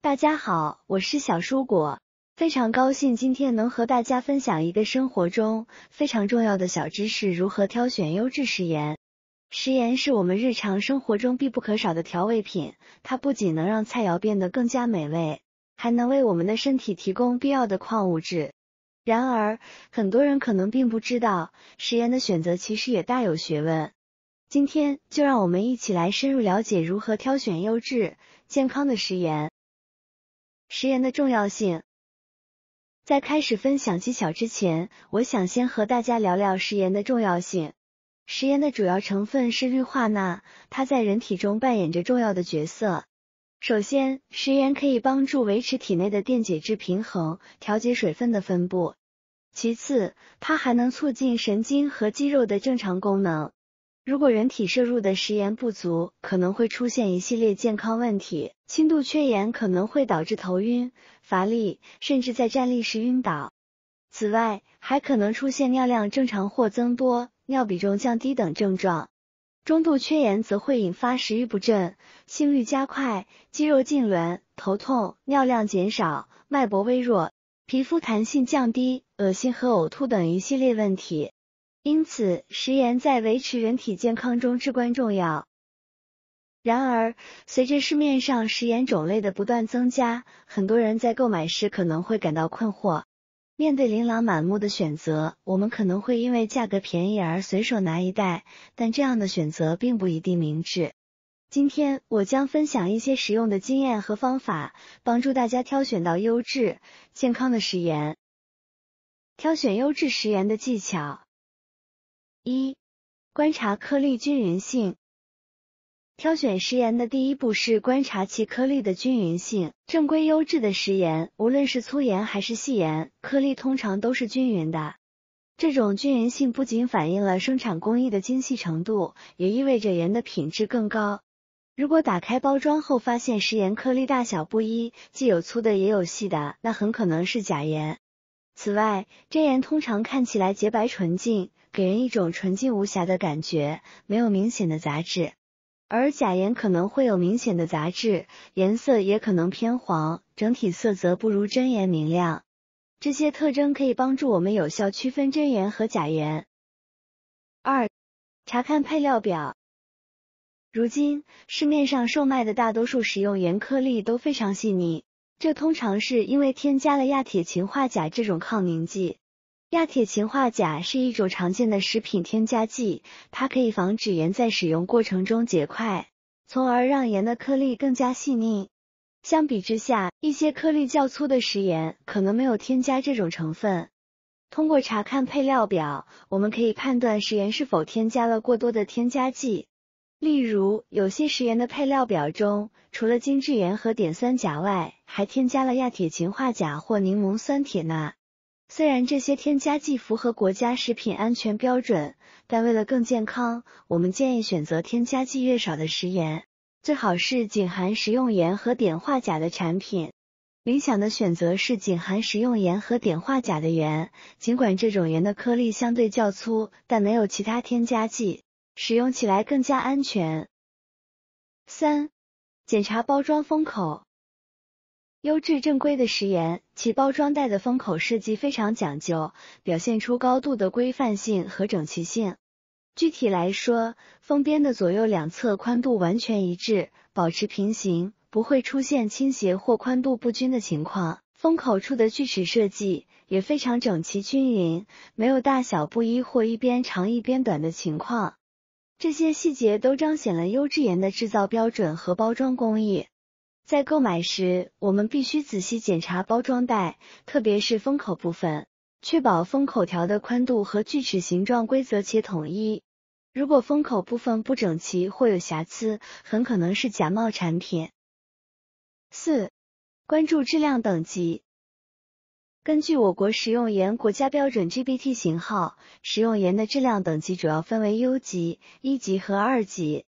大家好，我是小蔬果，非常高兴今天能和大家分享一个生活中非常重要的小知识，如何挑选优质食盐。食盐是我们日常生活中必不可少的调味品，它不仅能让菜肴变得更加美味，还能为我们的身体提供必要的矿物质。然而，很多人可能并不知道，食盐的选择其实也大有学问。今天就让我们一起来深入了解如何挑选优质、健康的食盐。食盐的重要性。在开始分享技巧之前，我想先和大家聊聊食盐的重要性。食盐的主要成分是氯化钠，它在人体中扮演着重要的角色。首先，食盐可以帮助维持体内的电解质平衡，调节水分的分布。其次，它还能促进神经和肌肉的正常功能。如果人体摄入的食盐不足，可能会出现一系列健康问题。轻度缺盐可能会导致头晕、乏力，甚至在站立时晕倒。此外，还可能出现尿量正常或增多、尿比重降低等症状。中度缺盐则会引发食欲不振、心率加快、肌肉痉挛、头痛、尿量减少、脉搏微弱、皮肤弹性降低、恶心和呕吐等一系列问题。因此，食盐在维持人体健康中至关重要。然而，随着市面上食盐种类的不断增加，很多人在购买时可能会感到困惑。面对琳琅满目的选择，我们可能会因为价格便宜而随手拿一袋，但这样的选择并不一定明智。今天，我将分享一些实用的经验和方法，帮助大家挑选到优质、健康的食盐。挑选优质食盐的技巧。1. 观察颗粒均匀性。挑选食盐的第一步是观察其颗粒的均匀性。正规优质的食盐，无论是粗盐还是细盐，颗粒通常都是均匀的。这种均匀性不仅反映了生产工艺的精细程度，也意味着盐的品质更高。如果打开包装后发现食盐颗粒大小不一，既有粗的也有细的，那很可能是假盐。此外，真盐通常看起来洁白纯净，给人一种纯净无瑕的感觉，没有明显的杂质。而假盐可能会有明显的杂质，颜色也可能偏黄，整体色泽不如真盐明亮。这些特征可以帮助我们有效区分真盐和假盐。2. 查看配料表。如今，市面上售卖的大多数食用盐颗粒都非常细腻，这通常是因为添加了亚铁氰化钾这种抗凝剂。亚铁氰化钾是一种常见的食品添加剂，它可以防止盐在使用过程中结块，从而让盐的颗粒更加细腻。相比之下，一些颗粒较粗的食盐可能没有添加这种成分。通过查看配料表，我们可以判断食盐是否添加了过多的添加剂。例如，有些食盐的配料表中，除了精制盐和碘酸钾外，还添加了亚铁氰化钾或柠檬酸铁钠。虽然这些添加剂符合国家食品安全标准，但为了更健康，我们建议选择添加剂越少的食盐，最好是仅含食用盐和碘化钾的产品。理想的选择是仅含食用盐和碘化钾的盐，尽管这种盐的颗粒相对较粗，但没有其他添加剂，使用起来更加安全。3. 检查包装封口。优质正规的食盐，其包装袋的封口设计非常讲究，表现出高度的规范性和整齐性。具体来说，封边的左右两侧宽度完全一致，保持平行，不会出现倾斜或宽度不均的情况。封口处的锯齿设计也非常整齐均匀，没有大小不一或一边长一边短的情况。这些细节都彰显了优质盐的制造标准和包装工艺。在购买时，我们必须仔细检查包装袋，特别是封口部分，确保封口条的宽度和锯齿形状规则且统一。如果封口部分不整齐或有瑕疵，很可能是假冒产品。4. 关注质量等级。根据我国食用盐国家标准 GB/T 型号，食用盐的质量等级主要分为优级、1级和2级。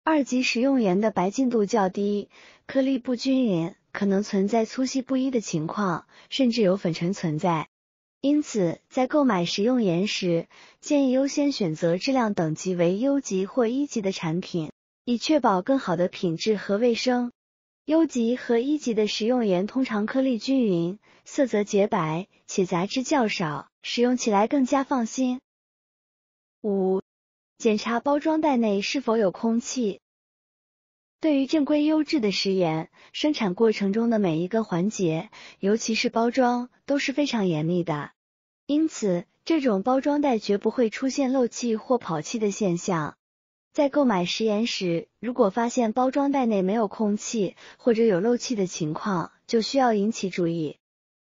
2级食用盐的白净度较低，颗粒不均匀，可能存在粗细不一的情况，甚至有粉尘存在。因此，在购买食用盐时，建议优先选择质量等级为优级或1级的产品，以确保更好的品质和卫生。优级和一级的食用盐通常颗粒均匀，色泽洁白，且杂质较少，使用起来更加放心。5. 检查包装袋内是否有空气。对于正规优质的食盐，生产过程中的每一个环节，尤其是包装，都是非常严密的。因此，这种包装袋绝不会出现漏气或跑气的现象。在购买食盐时，如果发现包装袋内没有空气或者有漏气的情况，就需要引起注意。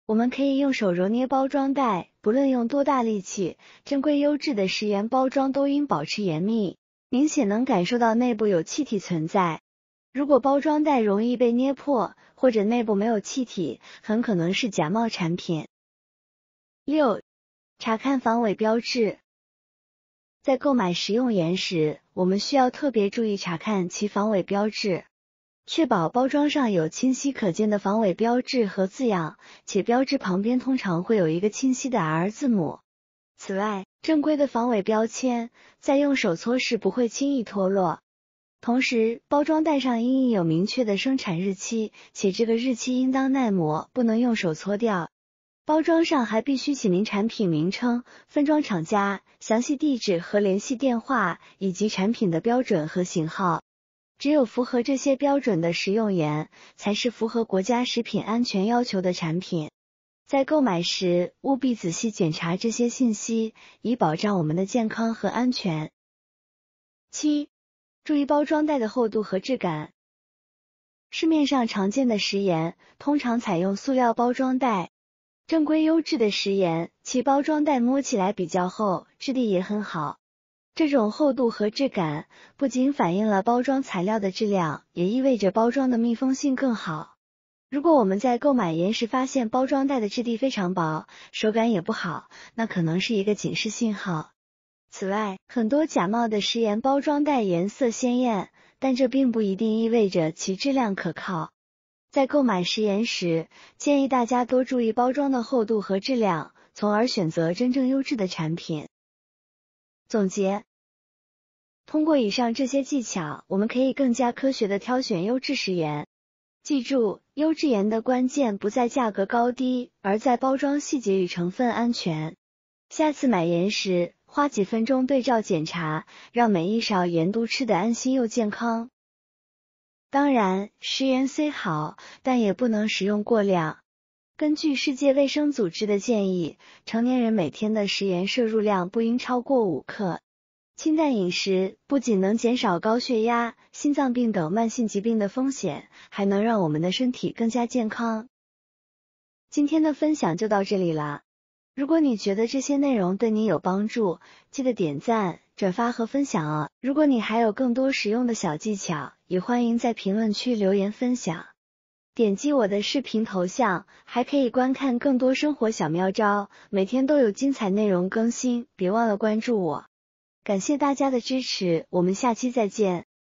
我们可以用手揉捏包装袋，不论用多大力气，正规优质的食盐包装都应保持严密，明显能感受到内部有气体存在。如果包装袋容易被捏破，或者内部没有气体，很可能是假冒产品。6. 查看防伪标志。在购买食用盐时，我们需要特别注意查看其防伪标志，确保包装上有清晰可见的防伪标志和字样，且标志旁边通常会有一个清晰的 R 字母。此外，正规的防伪标签在用手搓时不会轻易脱落。同时，包装袋上应印有明确的生产日期，且这个日期应当耐磨，不能用手搓掉。包装上还必须写明产品名称、分装厂家、详细地址和联系电话，以及产品的标准和型号。只有符合这些标准的食用盐，才是符合国家食品安全要求的产品。在购买时，务必仔细检查这些信息，以保障我们的健康和安全。7. 注意包装袋的厚度和质感。市面上常见的食盐通常采用塑料包装袋。正规优质的食盐，其包装袋摸起来比较厚，质地也很好。这种厚度和质感不仅反映了包装材料的质量，也意味着包装的密封性更好。如果我们在购买盐时发现包装袋的质地非常薄，手感也不好，那可能是一个警示信号。此外，很多假冒的食盐包装袋颜色鲜艳，但这并不一定意味着其质量可靠。在购买食盐时，建议大家多注意包装的厚度和质量，从而选择真正优质的产品。总结：通过以上这些技巧，我们可以更加科学地挑选优质食盐。记住，优质盐的关键不在价格高低，而在包装细节与成分安全。下次买盐时，花几分钟对照检查，让每一勺盐都吃得安心又健康。当然，食盐虽好，但也不能食用过量。根据世界卫生组织的建议，成年人每天的食盐摄入量不应超过5克。清淡饮食不仅能减少高血压、心脏病等慢性疾病的风险，还能让我们的身体更加健康。今天的分享就到这里了。如果你觉得这些内容对你有帮助，记得点赞、转发和分享哦。如果你还有更多实用的小技巧，也欢迎在评论区留言分享。点击我的视频头像，还可以观看更多生活小妙招，每天都有精彩内容更新，别忘了关注我。感谢大家的支持，我们下期再见。